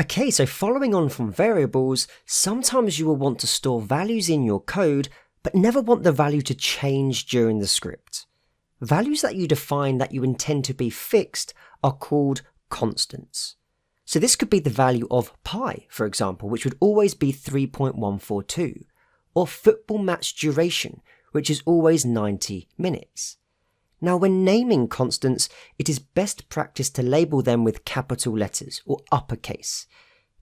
Okay, so following on from variables, sometimes you will want to store values in your code, but never want the value to change during the script. Values that you define that you intend to be fixed are called constants. So this could be the value of pi, for example, which would always be 3.142, or football match duration, which is always 90 minutes. Now, when naming constants, it is best practice to label them with capital letters or uppercase.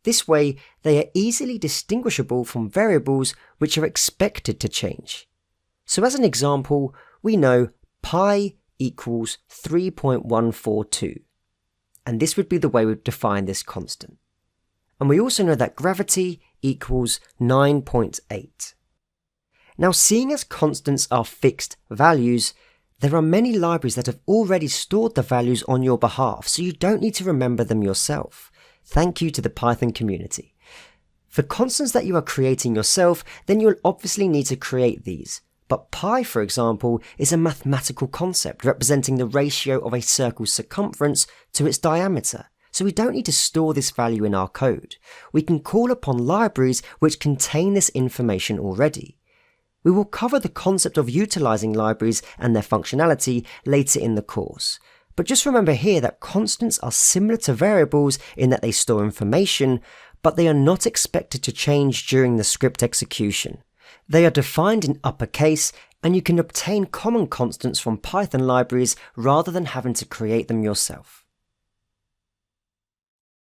This way, they are easily distinguishable from variables which are expected to change. So as an example, we know pi equals 3.142, and this would be the way we would define this constant. And we also know that gravity equals 9.8. Now, seeing as constants are fixed values, there are many libraries that have already stored the values on your behalf, so you don't need to remember them yourself. Thank you to the Python community. For constants that you are creating yourself, then you'll obviously need to create these. But pi, for example, is a mathematical concept representing the ratio of a circle's circumference to its diameter. So we don't need to store this value in our code. We can call upon libraries which contain this information already. We will cover the concept of utilizing libraries and their functionality later in the course. But just remember here that constants are similar to variables in that they store information, but they are not expected to change during the script execution. They are defined in uppercase, and you can obtain common constants from Python libraries rather than having to create them yourself.